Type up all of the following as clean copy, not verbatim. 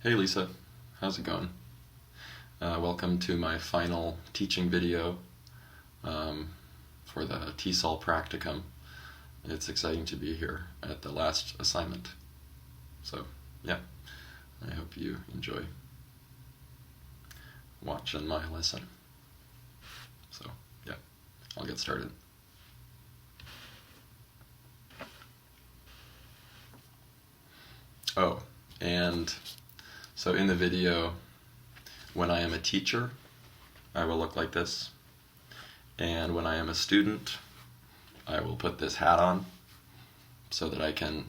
Hey Lisa, how's it going? Welcome to my final teaching video for the TESOL practicum. It's exciting to be here at the last assignment. So, yeah, I hope you enjoy watching my lesson. So, yeah, I'll get started. Oh, and so in the video, when I am a teacher, I will look like this. And when I am a student, I will put this hat on so that I can,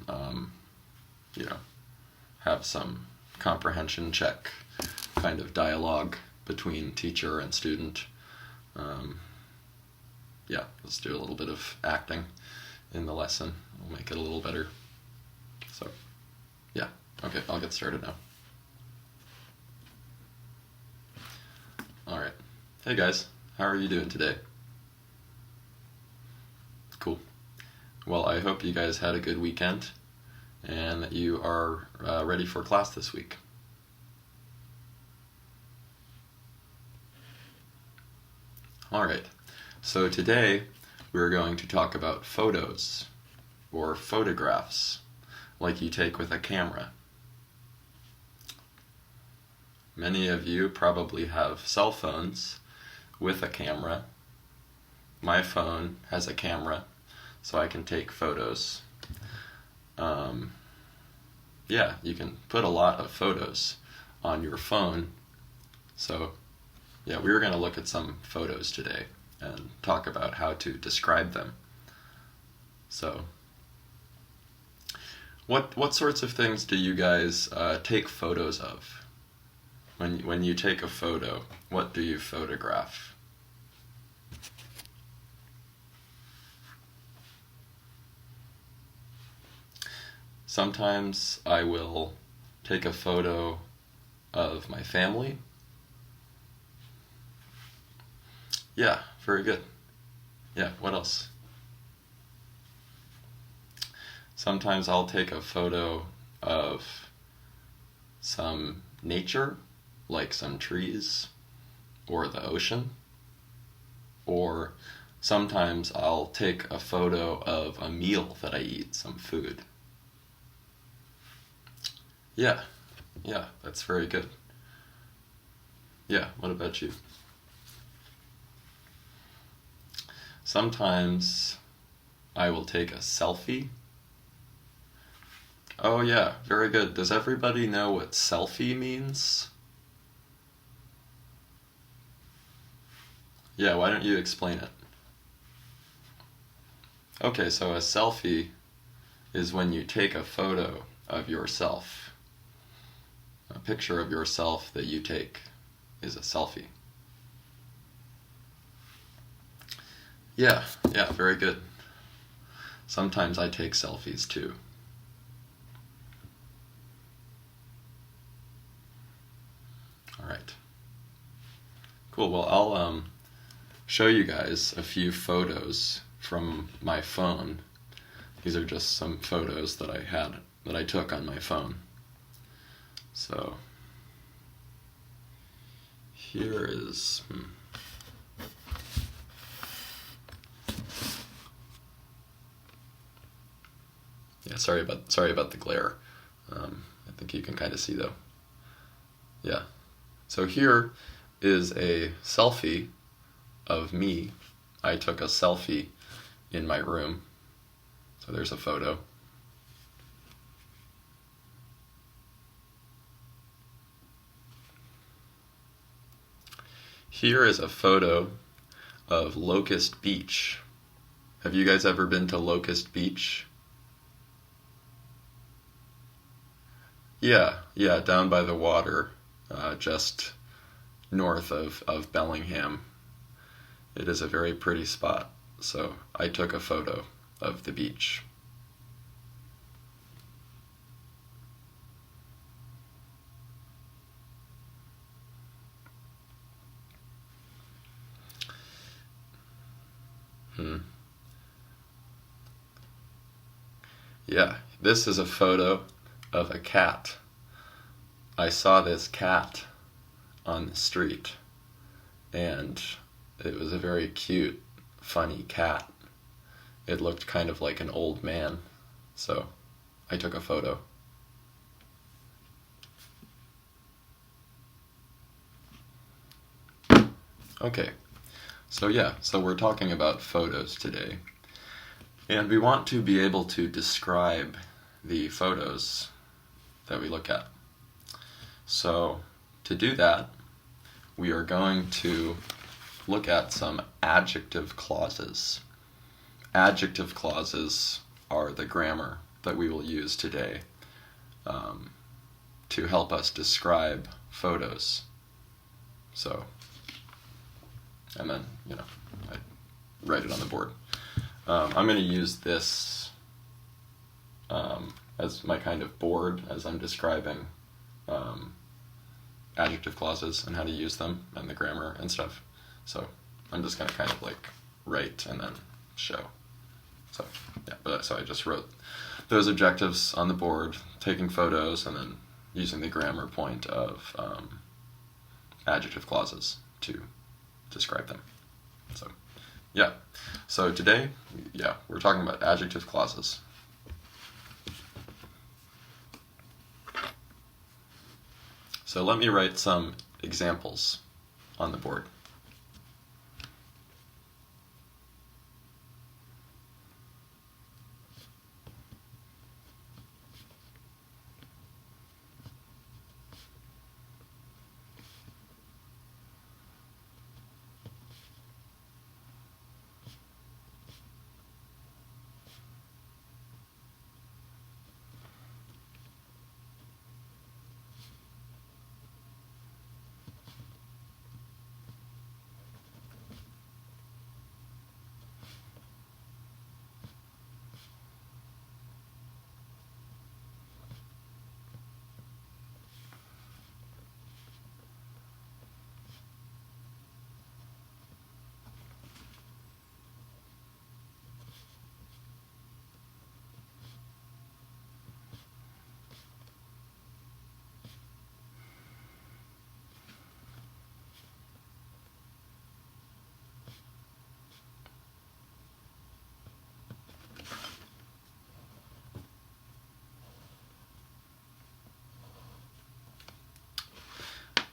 have some comprehension check kind of dialogue between teacher and student. Let's do a little bit of acting in the lesson. We'll make it a little better. So, yeah, okay, I'll get started now. Alright. Hey guys, how are you doing today? Cool. Well, I hope you guys had a good weekend and that you are ready for class this week. Alright, so today we're going to talk about photos or photographs like you take with a camera. Many of you probably have cell phones with a camera. My phone has a camera, so I can take photos. You can put a lot of photos on your phone. So, yeah, we're going to look at some photos today and talk about how to describe them. So, what sorts of things do you guys take photos of? When you take a photo, what do you photograph? Sometimes I will take a photo of my family. Yeah, very good. Yeah, what else? Sometimes I'll take a photo of some nature, like some trees or the ocean. Or sometimes I'll take a photo of a meal that I eat, some food. Yeah, that's very good. Yeah, what about you? Sometimes I will take a selfie. Oh yeah, very good. Does everybody know what selfie means? Yeah, why don't you explain it? Okay, so a selfie is when you take a photo of yourself. A picture of yourself that you take is a selfie. Yeah, very good. Sometimes I take selfies too. Alright. Cool, well I'll show you guys a few photos from my phone. These are just some photos that I took on my phone. So here is Yeah, sorry about the glare. I think you can kind of see though. Yeah. So here is a selfie of me. I took a selfie in my room. So there's a photo. Here is a photo of Locust Beach. Have you guys ever been to Locust Beach? Yeah, down by the water, just north of Bellingham. It is a very pretty spot, so I took a photo of the beach. Yeah, this is a photo of a cat. I saw this cat on the street, and it was a very cute, funny cat. It looked kind of like an old man, so I took a photo. Okay, so we're talking about photos today, and we want to be able to describe the photos that we look at. So to do that, we are going to look at some adjective clauses. Adjective clauses are the grammar that we will use today to help us describe photos. So, and then, I write it on the board. I'm going to use this as my kind of board as I'm describing adjective clauses and how to use them and the grammar and stuff. So I'm just going to kind of like write and then show. So I just wrote those objectives on the board, taking photos, and then using the grammar point of adjective clauses to describe them. So today, we're talking about adjective clauses. So let me write some examples on the board.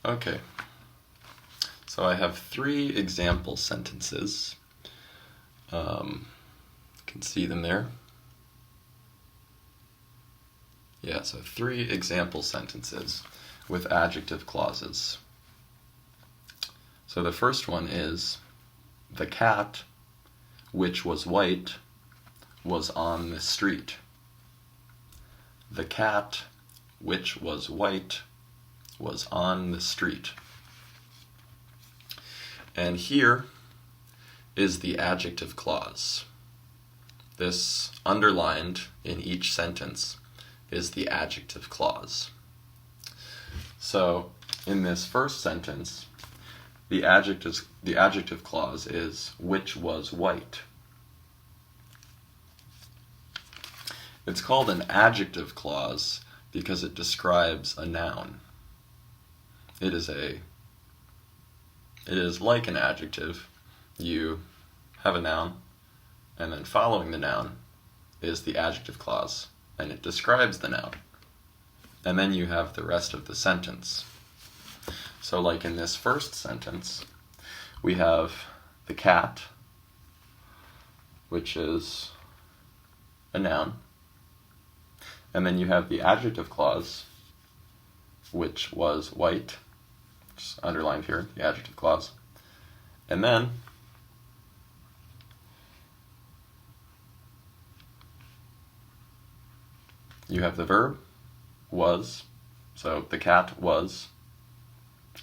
Okay, so I have 3 example sentences. You can see them there. So 3 example sentences with adjective clauses. So the first one is, the cat, which was white, was on the street. The cat, which was white, was on the street. And here is the adjective clause. This underlined in each sentence is the adjective clause. So in this first sentence, the adjective clause is which was white. It's called an adjective clause because it describes a noun. It is like an adjective. You have a noun, and then following the noun is the adjective clause, and it describes the noun. And then you have the rest of the sentence. So like in this first sentence, we have the cat, which is a noun, and then you have the adjective clause, which was white, which is underlined here, the adjective clause. And then you have the verb, was, so the cat was,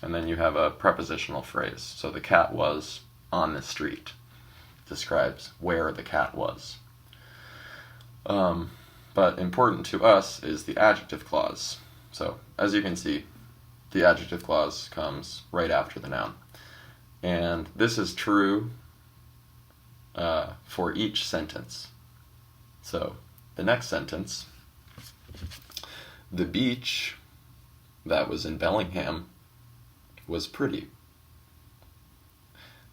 and then you have a prepositional phrase. So the cat was on the street, describes where the cat was. But important to us is the adjective clause. So as you can see, the adjective clause comes right after the noun. And this is true for each sentence. So the next sentence, the beach that was in Bellingham was pretty.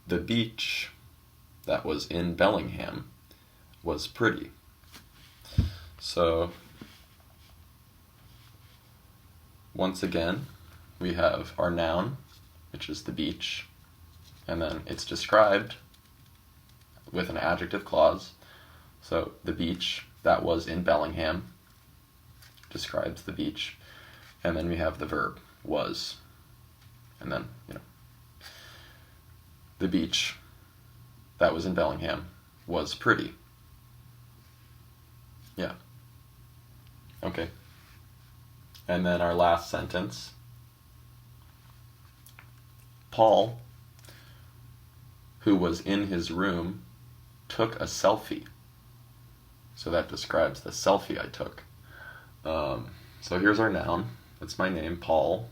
The beach that was in Bellingham was pretty. So, once again, we have our noun, which is the beach, and then it's described with an adjective clause. So, the beach that was in Bellingham describes the beach. And then we have the verb, was. And then, the beach that was in Bellingham was pretty. Yeah. Okay. And then our last sentence. Paul, who was in his room, took a selfie. So that describes the selfie I took. So here's our noun. That's my name, Paul.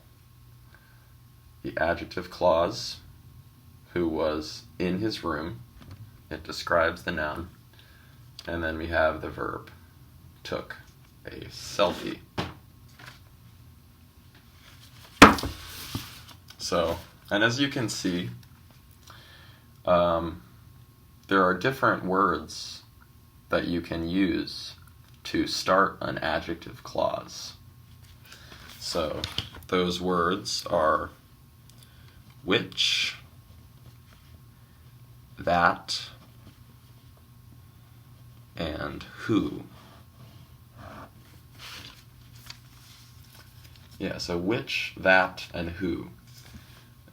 The adjective clause, who was in his room. It describes the noun. And then we have the verb, took a selfie. So, and as you can see, there are different words that you can use to start an adjective clause. So, those words are which, that, and who. Yeah, so which, that, and who.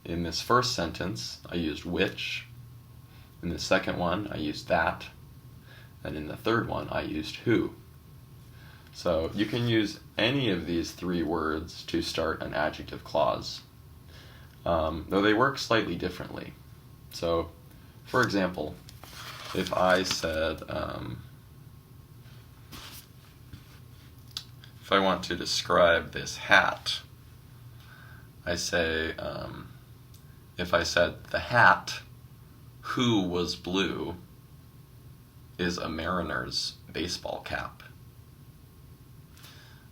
In this first sentence, I used which. In the second one, I used that. And in the third one, I used who. So you can use any of these three words to start an adjective clause, though they work slightly differently. So, for example, if I said, if I want to describe this hat, I say, if I said the hat, who was blue, is a Mariners baseball cap.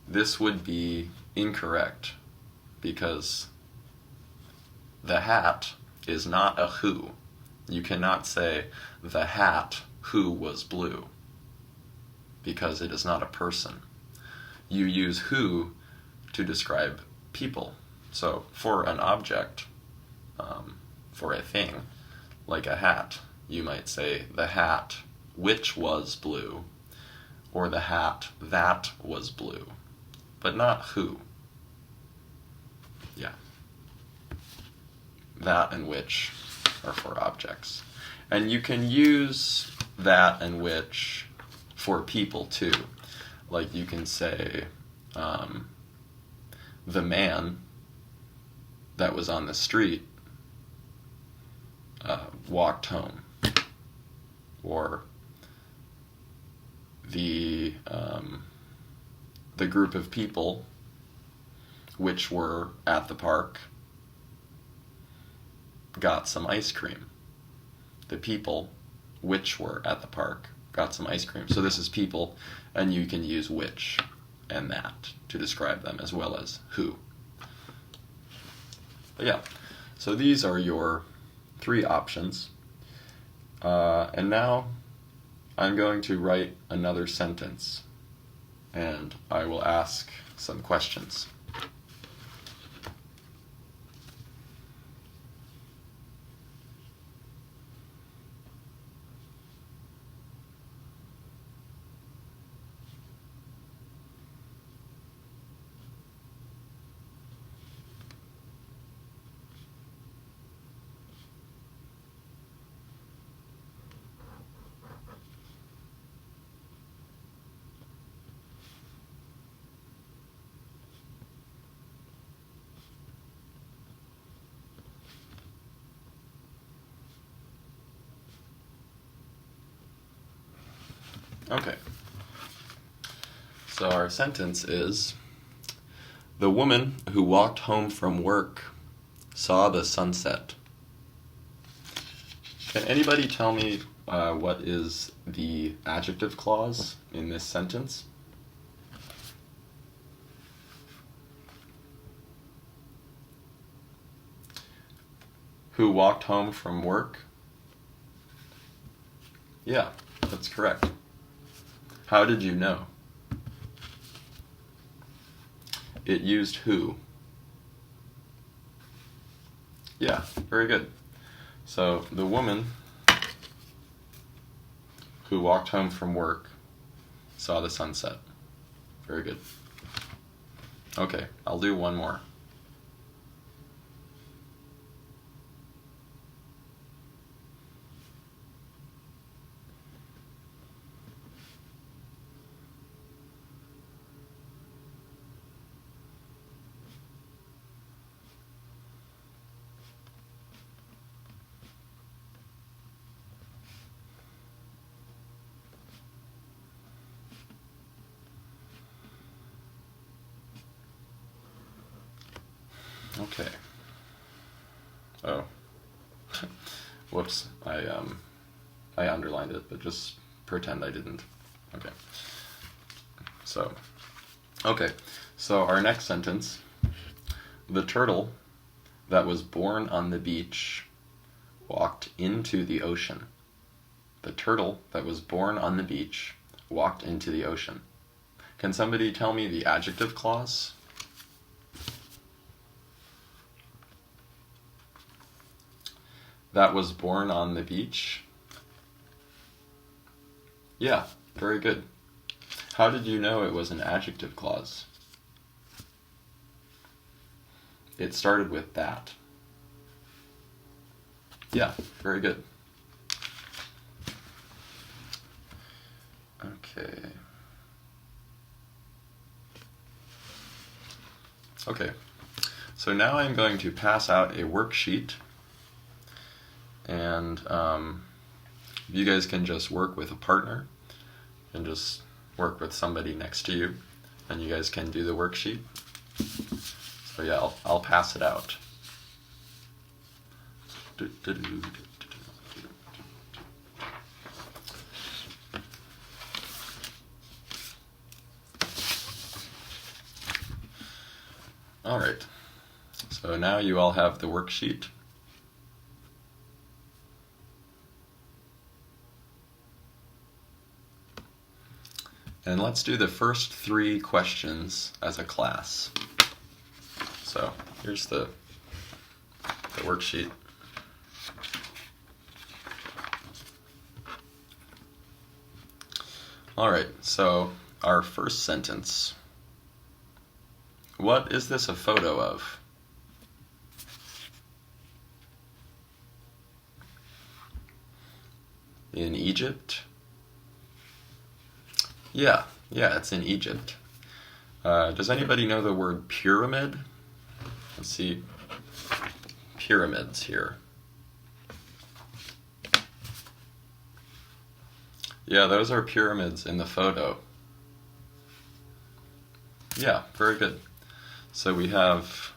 This would be incorrect because the hat is not a who. You cannot say the hat who was blue because it is not a person. You use who to describe people. So for an object, for a thing, like a hat, you might say the hat which was blue, or the hat that was blue, but not who. Yeah. That and which are for objects. And you can use that and which for people too. Like you can say, the man that was on the street walked home, or the group of people which were at the park got some ice cream. The people which were at the park got some ice cream. So this is people, and you can use which and that to describe them as well as who. But yeah, so these are your three options. And now I'm going to write another sentence, and I will ask some questions. Okay. So our sentence is, the woman who walked home from work saw the sunset. Can anybody tell me what is the adjective clause in this sentence? Who walked home from work? Yeah, that's correct. How did you know? It used who. Yeah, very good. So the woman who walked home from work saw the sunset. Very good. Okay, I'll do one more. Okay. Oh. Whoops. I underlined it, but just pretend I didn't. Okay. So our next sentence. The turtle that was born on the beach walked into the ocean. The turtle that was born on the beach walked into the ocean. Can somebody tell me the adjective clause? That was born on the beach? Yeah, very good. How did you know it was an adjective clause? It started with that. Yeah, very good. Okay, so now I'm going to pass out a worksheet, and you guys can just work with a partner and just work with somebody next to you, and you guys can do the worksheet. So yeah, I'll pass it out. All right, so now you all have the worksheet. And let's do the first 3 questions as a class. So here's the worksheet. All right, so our first sentence. What is this a photo of? In Egypt? Yeah, it's in Egypt. Does anybody know the word pyramid? Let's see. Pyramids here. Yeah, those are pyramids in the photo. Yeah, very good. So we have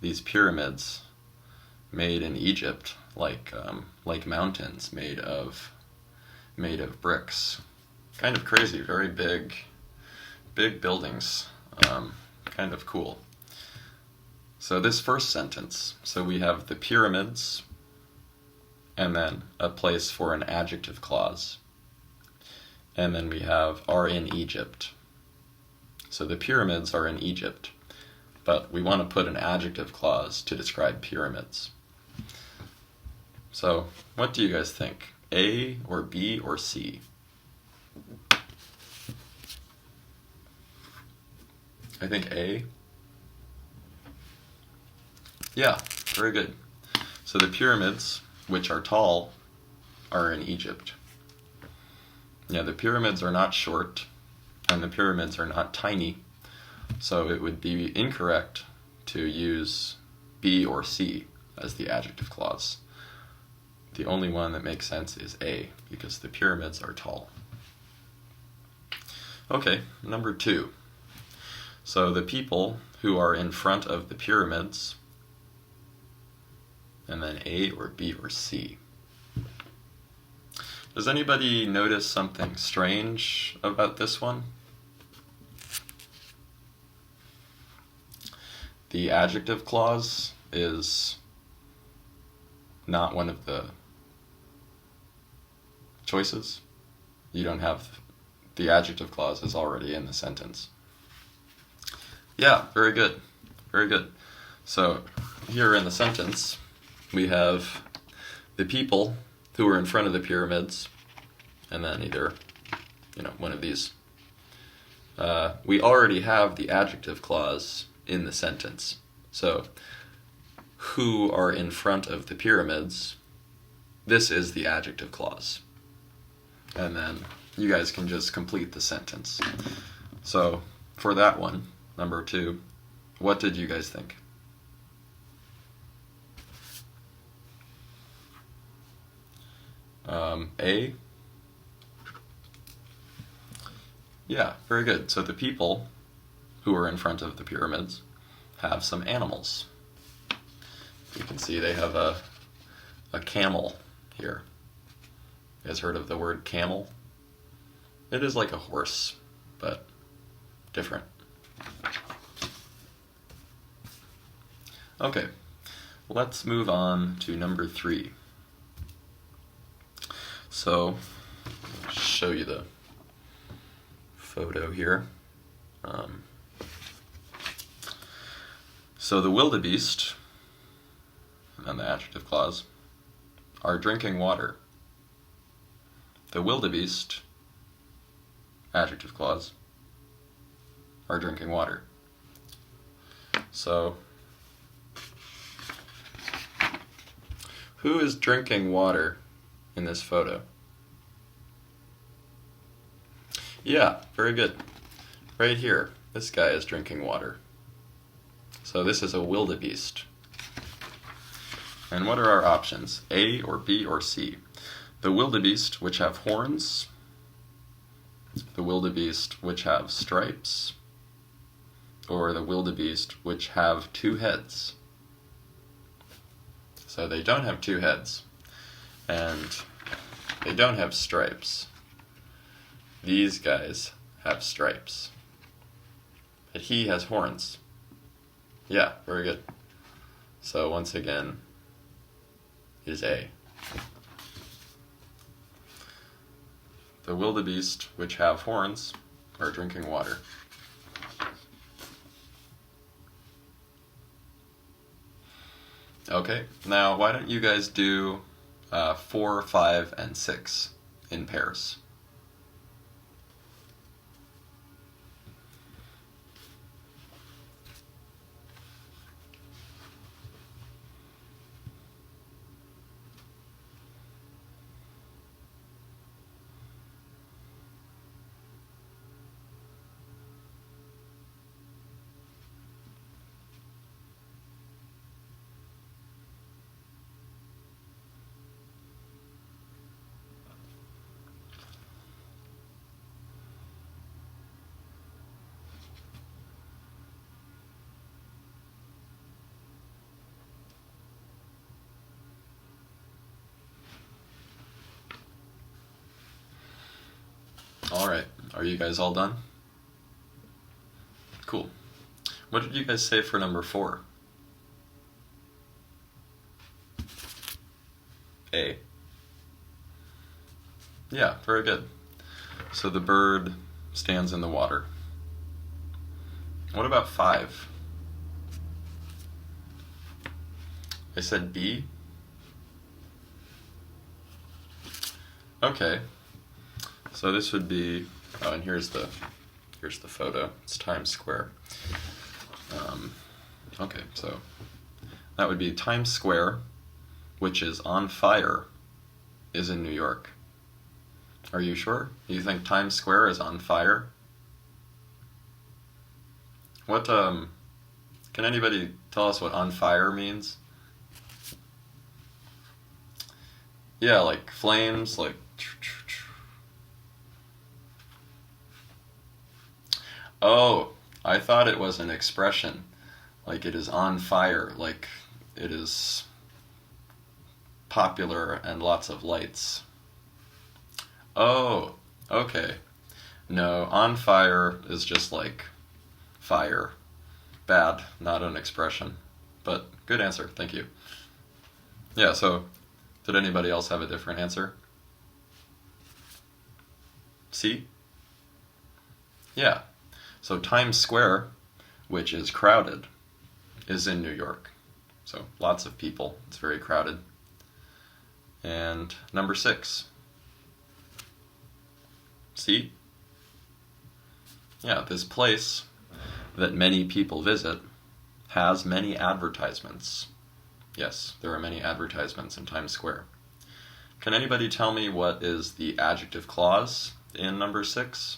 these pyramids made in Egypt, like mountains made of bricks. Kind of crazy, very big buildings. Kind of cool. So this first sentence, so we have the pyramids, and then a place for an adjective clause. And then we have are in Egypt. So the pyramids are in Egypt, but we want to put an adjective clause to describe pyramids. So what do you guys think? A or B or C? I think A. Yeah, very good. So the pyramids, which are tall, are in Egypt. Yeah, the pyramids are not short, and the pyramids are not tiny, so it would be incorrect to use B or C as the adjective clause. The only one that makes sense is A, because the pyramids are tall. Okay, number 2. So the people who are in front of the pyramids, and then A or B or C. Does anybody notice something strange about this one? The adjective clause is not one of the choices. You don't have the adjective clause is already in the sentence. Yeah, very good. Very good. So here in the sentence, we have the people who were in front of the pyramids, and then either, one of these. We already have the adjective clause in the sentence. So, who are in front of the pyramids, this is the adjective clause. And then you guys can just complete the sentence. So, for that one, number 2, what did you guys think? A? Yeah, very good. So the people who are in front of the pyramids have some animals. You can see they have a camel here. You guys heard of the word camel? It is like a horse, but different. Okay, let's move on to number 3. So, I'll show you the photo here. So the wildebeest, and then the adjective clause, are drinking water. The wildebeest, adjective clause, are drinking water. So, who is drinking water in this photo? Yeah, very good. Right here, this guy is drinking water. So this is a wildebeest. And what are our options? A or B or C? The wildebeest which have horns, the wildebeest which have stripes, or the wildebeest which have 2 heads. So they don't have 2 heads, and they don't have stripes. These guys have stripes, but he has horns. Yeah, very good. So once again, is A. The wildebeest which have horns are drinking water. Okay, now why don't you guys do 4, 5, and 6 in pairs? Alright, are you guys all done? Cool. What did you guys say for number 4? A. Yeah, very good. So the bird stands in the water. What about 5? I said B? Okay. So this would be, and here's the photo. It's Times Square. Okay, so that would be Times Square, which is on fire, is in New York. Are you sure? You think Times Square is on fire? What, can anybody tell us what on fire means? Yeah, like flames, like... Oh, I thought it was an expression, like it is on fire, like it is popular and lots of lights. Oh, okay. No, on fire is just like fire. Bad, not an expression. But good answer, thank you. Yeah, so did anybody else have a different answer? C? Yeah. So Times Square, which is crowded, is in New York. So lots of people. It's very crowded. And number 6. C? Yeah, this place that many people visit has many advertisements. Yes, there are many advertisements in Times Square. Can anybody tell me what is the adjective clause in number 6?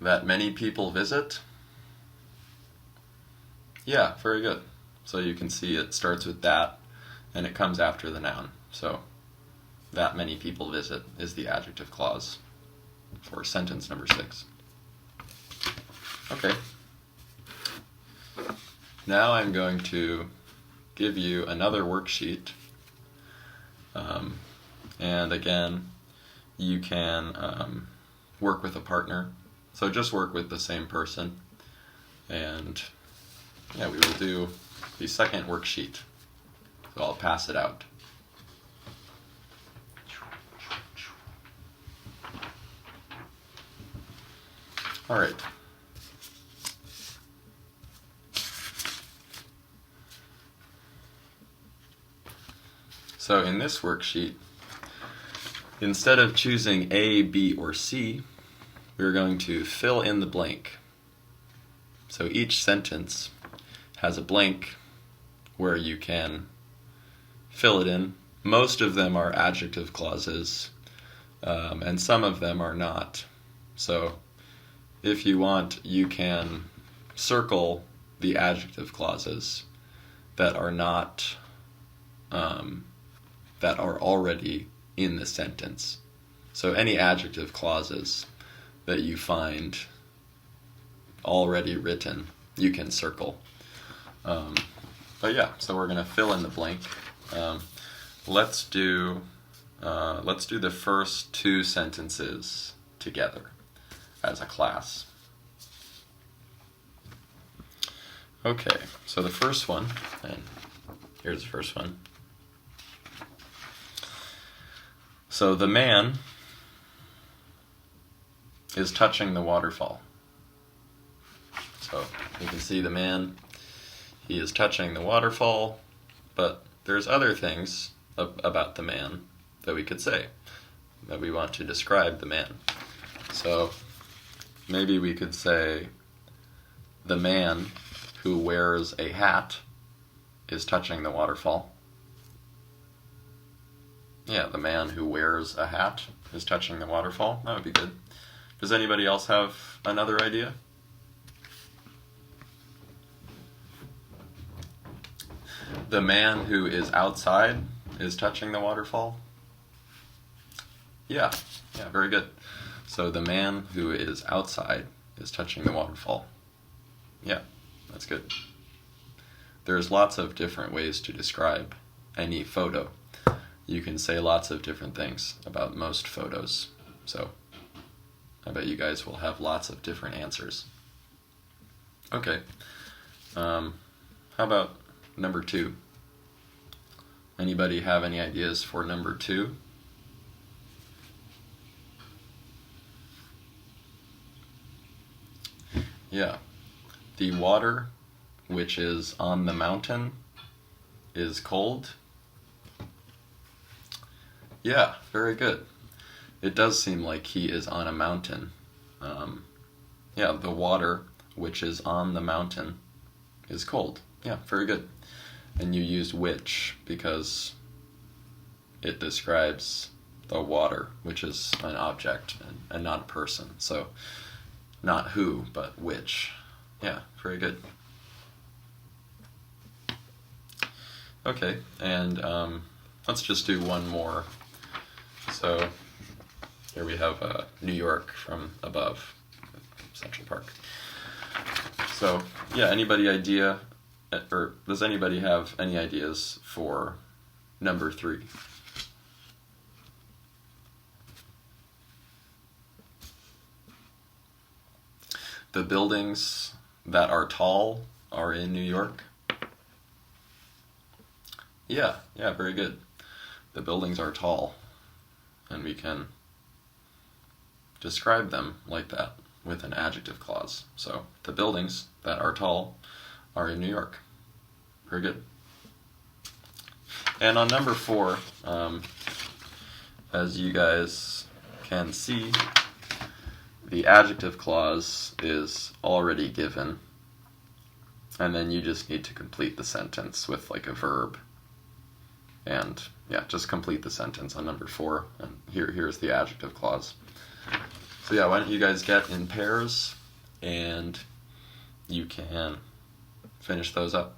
That many people visit? Yeah, very good. So you can see it starts with that and it comes after the noun. So that many people visit is the adjective clause for sentence number 6. Okay. Now I'm going to give you another worksheet. And again, you can work with a partner. So just work with the same person. And yeah, we will do the second worksheet. So I'll pass it out. All right. So in this worksheet, instead of choosing A, B, or C, we're going to fill in the blank. So each sentence has a blank where you can fill it in. Most of them are adjective clauses, and some of them are not. So if you want, you can circle the adjective clauses that are not that are already in the sentence. So any adjective clauses that you find already written, you can circle. But yeah, so we're going to fill in the blank. Let's do the first 2 sentences together as a class. Okay, so the first one, and here's the first one. So the man is touching the waterfall. So you can see the man, he is touching the waterfall, but there's other things about the man that we could say, that we want to describe the man. So maybe we could say the man who wears a hat is touching the waterfall. Yeah, the man who wears a hat is touching the waterfall. That would be good. Does anybody else have another idea? The man who is outside is touching the waterfall. Yeah, very good. So the man who is outside is touching the waterfall. Yeah, that's good. There's lots of different ways to describe any photo. You can say lots of different things about most photos. So I bet you guys will have lots of different answers. Okay. How about number 2? Anybody have any ideas for number 2? Yeah. The water, which is on the mountain, is cold. Yeah, very good. It does seem like he is on a mountain. Yeah, the water, which is on the mountain, is cold. Yeah, very good. And you used which because it describes the water, which is an object and not a person. So not who, but which. Yeah, very good. Okay, and let's just do one more. So here we have New York from above, Central Park. So yeah, does anybody have any ideas for number 3? The buildings that are tall are in New York. Yeah, yeah, very good. The buildings are tall, and we can describe them like that with an adjective clause. So the buildings that are tall are in New York. Very good. And on number 4, as you guys can see, the adjective clause is already given, and then you just need to complete the sentence with like a verb. And yeah, just complete the sentence on number 4, and here's the adjective clause. So yeah, why don't you guys get in pairs, and you can finish those up.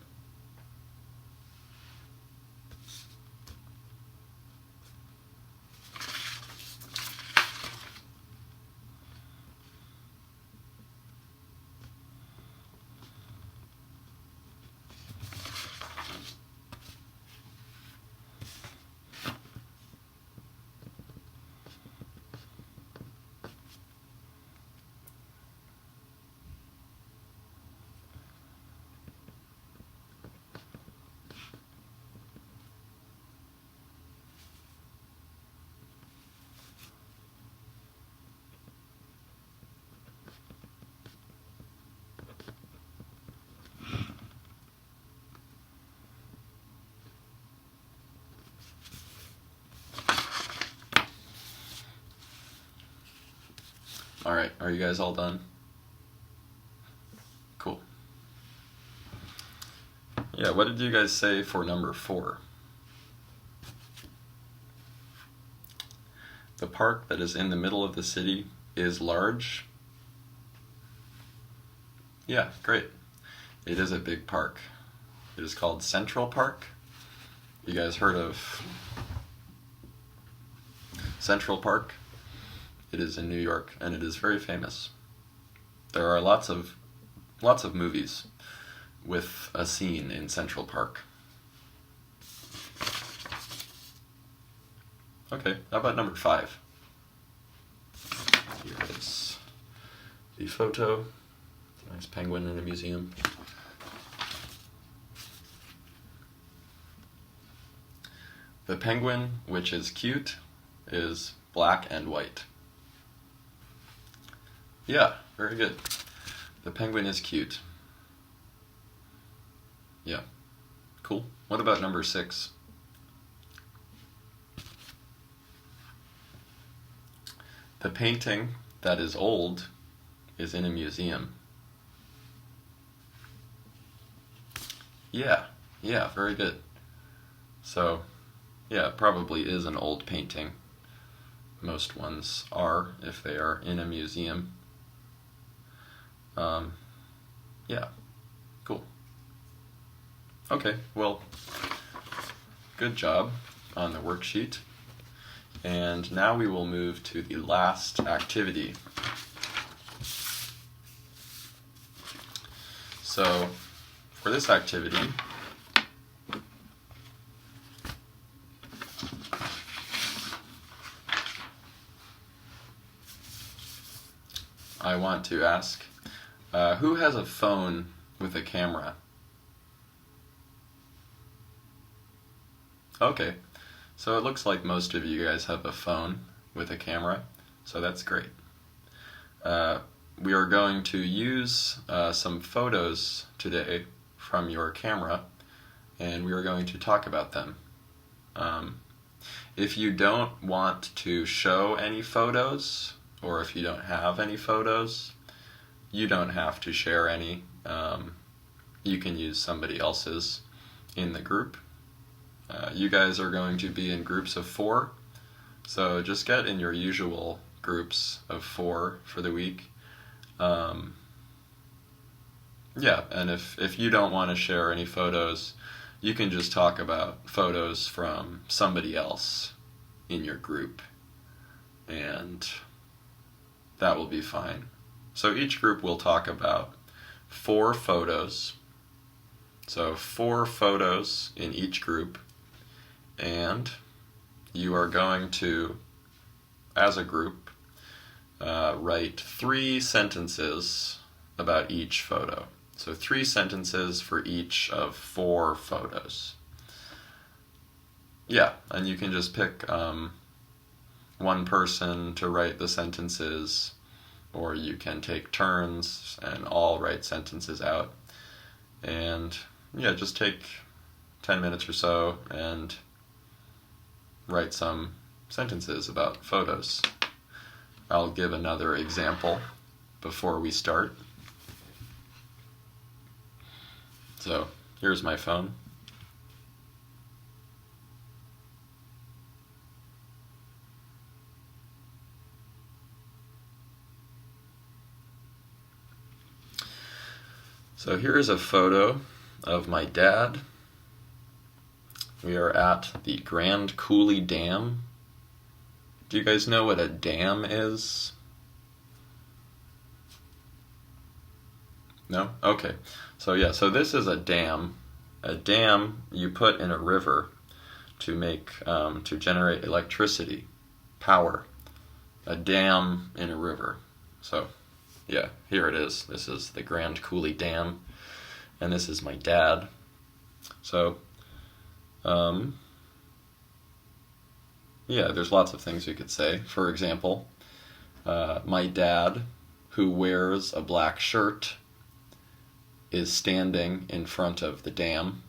All right, are you guys all done? Cool. Yeah, what did you guys say for number 4? The park that is in the middle of the city is large. Yeah, great. It is a big park. It is called Central Park. You guys heard of Central Park? It is in New York, and it is very famous. There are lots of movies with a scene in Central Park. Okay, how about number 5? Here is the photo. Nice penguin in a museum. The penguin, which is cute, is black and white. Yeah, very good. The penguin is cute. Yeah, cool. What about number 6? The painting that is old is in a museum. Yeah, very good. So, yeah, it probably is an old painting. Most ones are, if they are in a museum. Yeah, cool. Okay, well, good job on the worksheet. And now we will move to the last activity. So, for this activity, I want to ask, who has a phone with a camera? Okay, so it looks like most of you guys have a phone with a camera, so that's great. We are going to use some photos today from your camera, and we are going to talk about them. If you don't want to show any photos, or if you don't have any photos, you don't have to share any. You can use somebody else's in the group. You guys are going to be in groups of 4, so just get in your usual groups of 4 for the week. Yeah, and if you don't want to share any photos, you can just talk about photos from somebody else in your group, and that will be fine. So each group will talk about 4 photos, so 4 photos in each group, and you are going to, as a group, write 3 sentences about each photo. So 3 sentences for each of 4 photos. Yeah, and you can just pick one person to write the sentences, or you can take turns and all write sentences out. And yeah, just take 10 minutes or so and write some sentences about photos. I'll give another example before we start. So here's my phone. So here's a photo of my dad. We are at the Grand Coulee Dam. Do you guys know what a dam is? No? Okay. So yeah, so this is a dam. A dam you put in a river to to generate electricity, power. A dam in a river. So yeah, here it is. This is the Grand Coulee Dam, and this is my dad. So, yeah, there's lots of things we could say. For example, my dad, who wears a black shirt, is standing in front of the dam.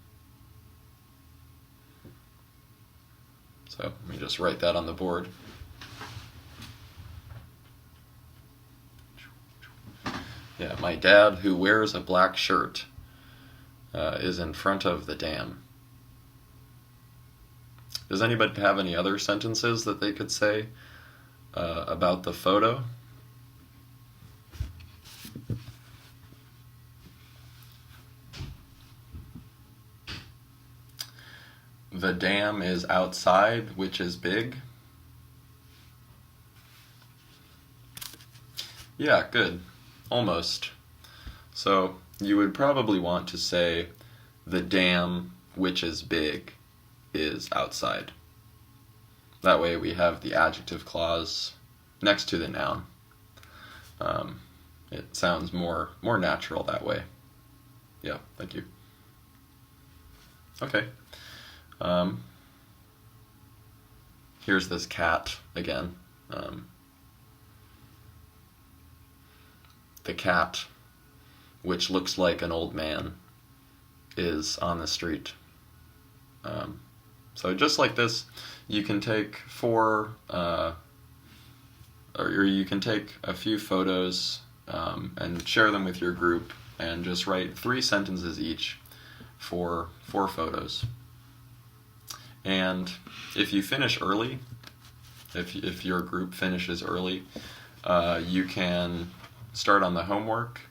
So let me just write that on the board. Yeah, my dad, who wears a black shirt, is in front of the dam. Does anybody have any other sentences that they could say about the photo? The dam is outside, which is big. Yeah, good. Almost. So you would probably want to say the dam, which is big, is outside. That way we have the adjective clause next to the noun. It sounds more natural that way. Yeah, thank you. Okay. Here's this cat again. The cat, which looks like an old man, is on the street. So just like this, you can take or you can take a few photos and share them with your group, and just write 3 sentences each for 4 photos. And if you finish early, if your group finishes early, you can start on the homework,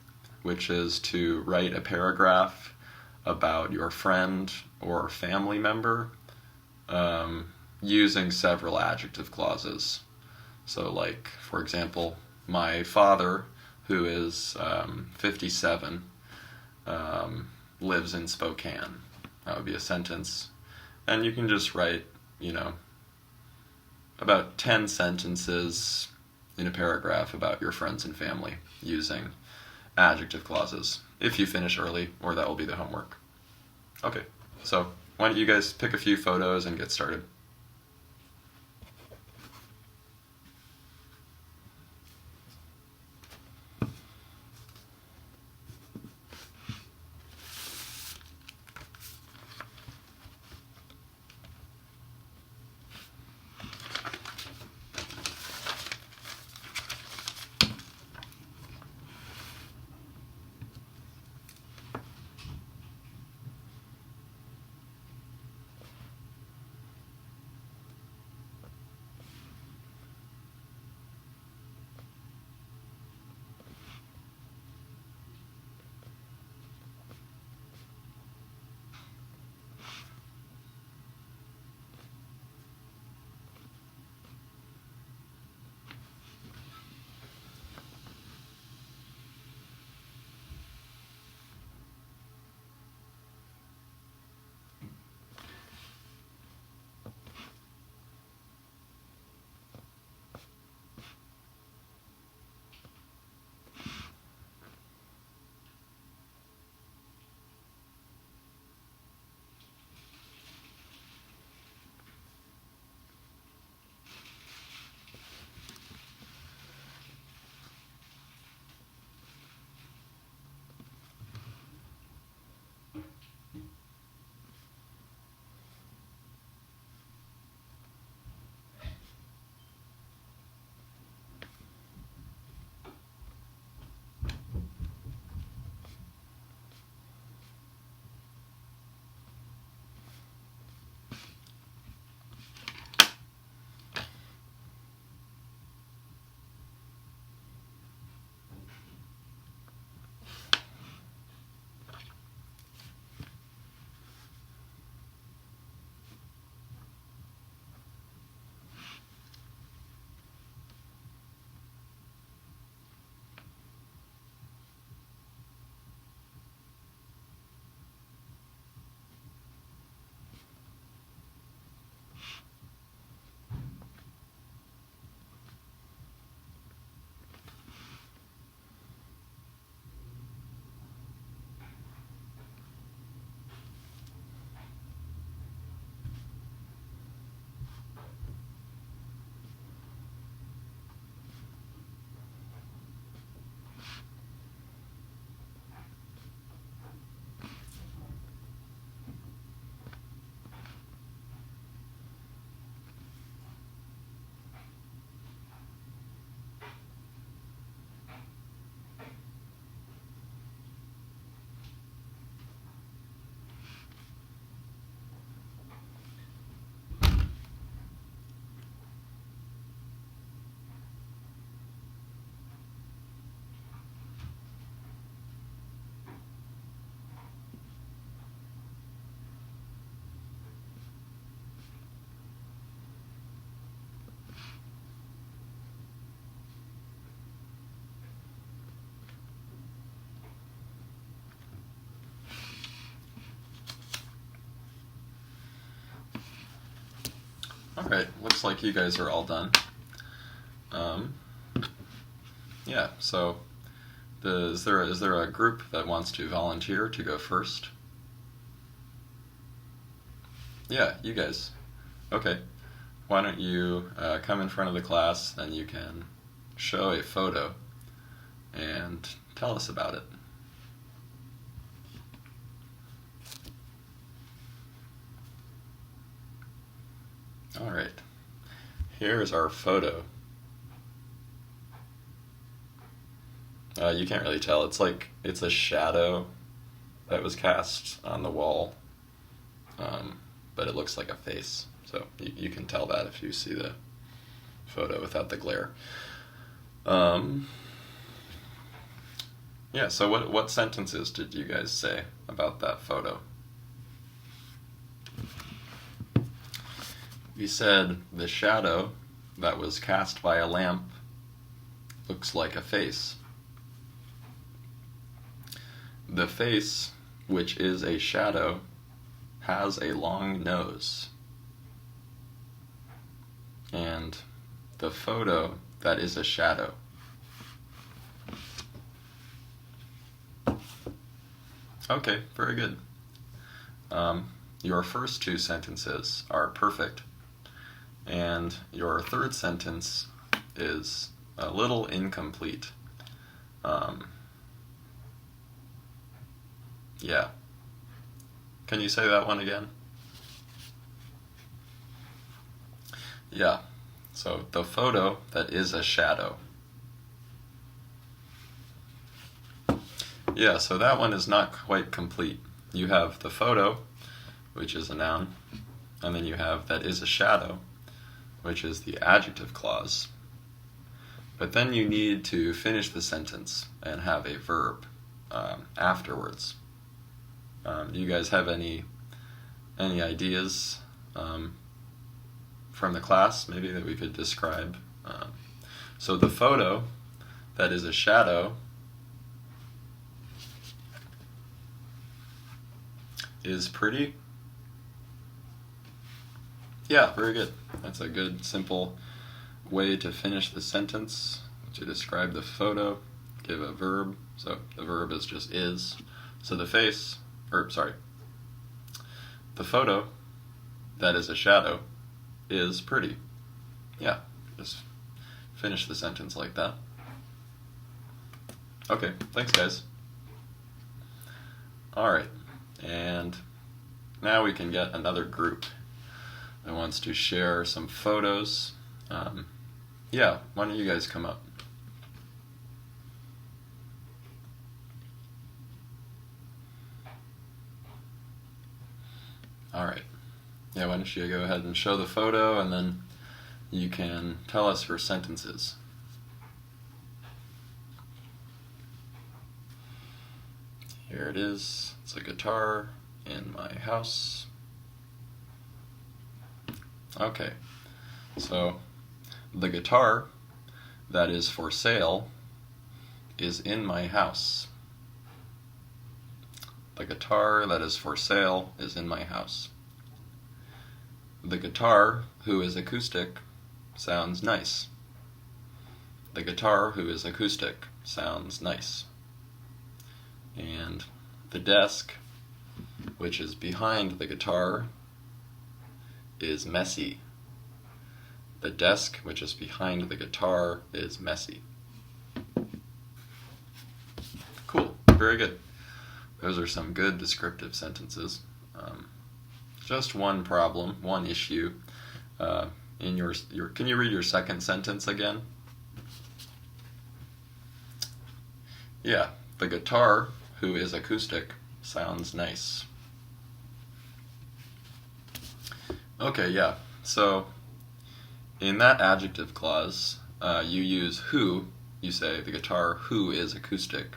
which is to write a paragraph about your friend or family member using several adjective clauses. So like, for example, my father, who is 57, lives in Spokane. That would be a sentence. And you can just write, about 10 sentences in a paragraph about your friends and family using adjective clauses if you finish early, or that will be the homework. Okay, so why don't you guys pick a few photos and get started? Alright, looks like you guys are all done. Yeah, so is there a group that wants to volunteer to go first? Yeah, you guys. Okay. Why don't you come in front of the class and you can show a photo and tell us about it. Alright. Here's our photo. You can't really tell. It's a shadow that was cast on the wall, but it looks like a face. So you can tell that if you see the photo without the glare. Yeah, so what sentences did you guys say about that photo? We said the shadow that was cast by a lamp looks like a face. The face, which is a shadow, has a long nose. And the photo that is a shadow. Okay, very good. Your first two sentences are perfect, and your third sentence is a little incomplete. Yeah. Can you say that one again? Yeah. So the photo that is a shadow. Yeah, so that one is not quite complete. You have the photo, which is a noun, and then you have that is a shadow, which is the adjective clause. But then you need to finish the sentence and have a verb afterwards. Do you guys have any ideas from the class maybe that we could describe? So the photo that is a shadow is pretty. Yeah, very good. That's a good, simple way to finish the sentence, to describe the photo, give a verb. So the verb is just is. So the photo that is a shadow is pretty. Yeah, just finish the sentence like that. Okay, thanks guys. Alright, and now we can get another group that wants to share some photos. Yeah, why don't you guys come up? Alright. Yeah, why don't you go ahead and show the photo, and then you can tell us your sentences. Here it is. It's a guitar in my house. Okay, so the guitar that is for sale is in my house. The guitar that is for sale is in my house. The guitar, who is acoustic, sounds nice. The guitar, who is acoustic, sounds nice. And the desk, which is behind the guitar, is messy. The desk, which is behind the guitar, is messy. Cool, very good. Those are some good descriptive sentences. Just one problem, one issue. In your, can you read your second sentence again? Yeah, the guitar, who is acoustic, sounds nice. Okay, yeah, so in that adjective clause, you use who. You say the guitar who is acoustic.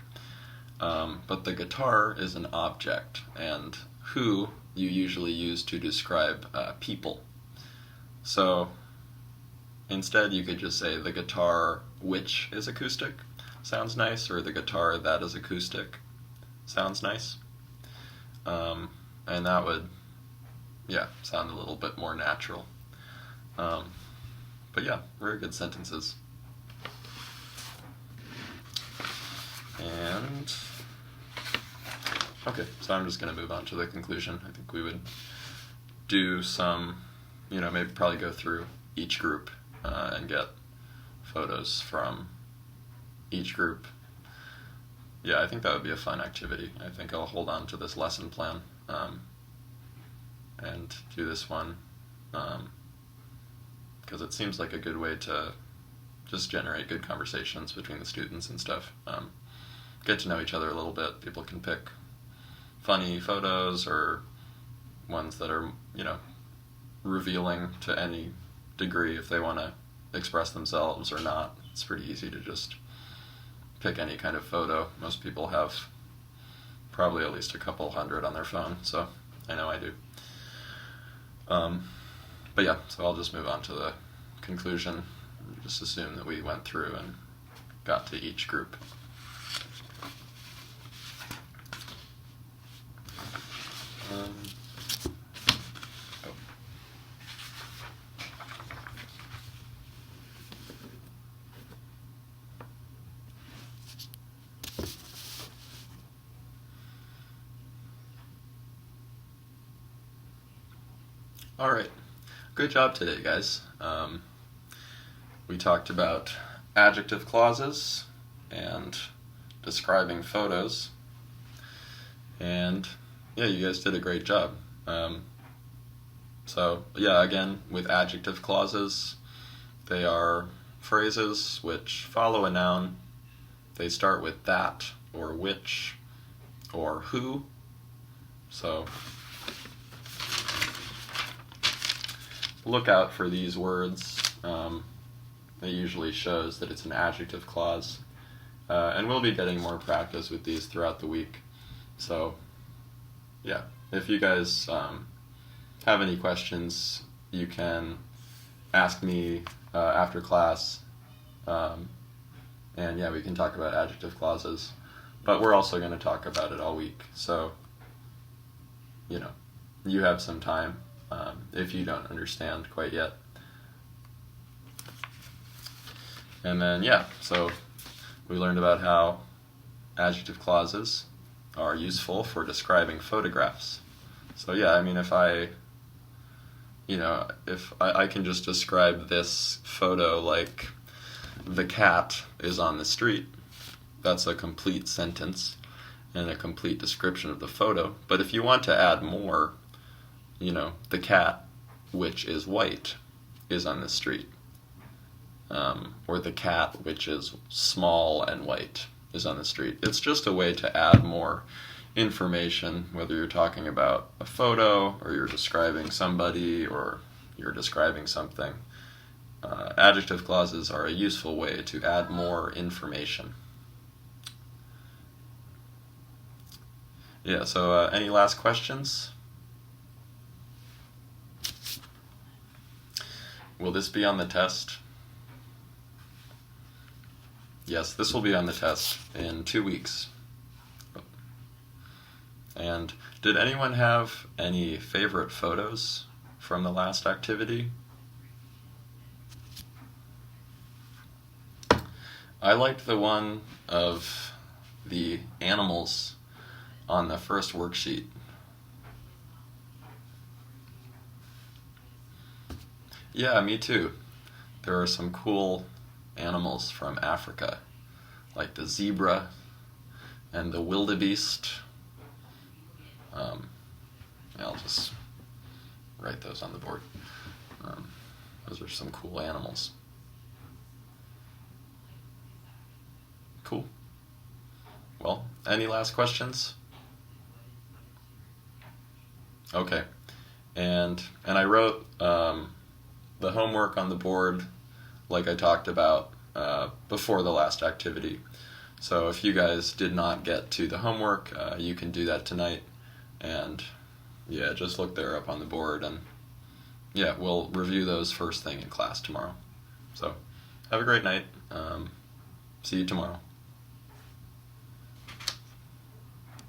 But the guitar is an object, and who you usually use to describe people. So instead you could just say the guitar which is acoustic sounds nice, or the guitar that is acoustic sounds nice. And that would, yeah, sound a little bit more natural. But yeah, very good sentences. And okay, so I'm just going to move on to the conclusion. I think we would do some, maybe probably go through each group and get photos from each group. Yeah, I think that would be a fun activity. I think I'll hold on to this lesson plan and do this one because it seems like a good way to just generate good conversations between the students and stuff. Get to know each other a little bit. People can pick funny photos or ones that are, revealing to any degree if they want to express themselves or not. It's pretty easy to just pick any kind of photo. Most people have probably at least a couple hundred on their phone, so I know I do. But yeah, so I'll just move on to the conclusion. Just assume that we went through and got to each group. All right, good job today, guys. We talked about adjective clauses and describing photos, and yeah, you guys did a great job. So yeah, again, with adjective clauses, they are phrases which follow a noun. They start with that or which or who. So look out for these words. It usually shows that it's an adjective clause. And we'll be getting more practice with these throughout the week. So yeah, if you guys have any questions, you can ask me after class. And yeah, we can talk about adjective clauses. But we're also going to talk about it all week. So, you have some time if you don't understand quite yet. And then, yeah, so we learned about how adjective clauses are useful for describing photographs. So yeah, I mean, if I can just describe this photo like the cat is on the street, that's a complete sentence and a complete description of the photo. But if you want to add more, the cat, which is white, is on the street. Or the cat, which is small and white, is on the street. It's just a way to add more information, whether you're talking about a photo or you're describing somebody or you're describing something. Adjective clauses are a useful way to add more information. Yeah, so any last questions? Will this be on the test? Yes, this will be on the test in 2 weeks. And did anyone have any favorite photos from the last activity? I liked the one of the animals on the first worksheet. Yeah, me too. There are some cool animals from Africa, like the zebra and the wildebeest. I'll just write those on the board. Those are some cool animals. Cool. Well, any last questions? Okay. And I wrote the homework on the board like I talked about before the last activity. So if you guys did not get to the homework, you can do that tonight. And yeah, just look there up on the board, and yeah, we'll review those first thing in class tomorrow. So have a great night. See you tomorrow.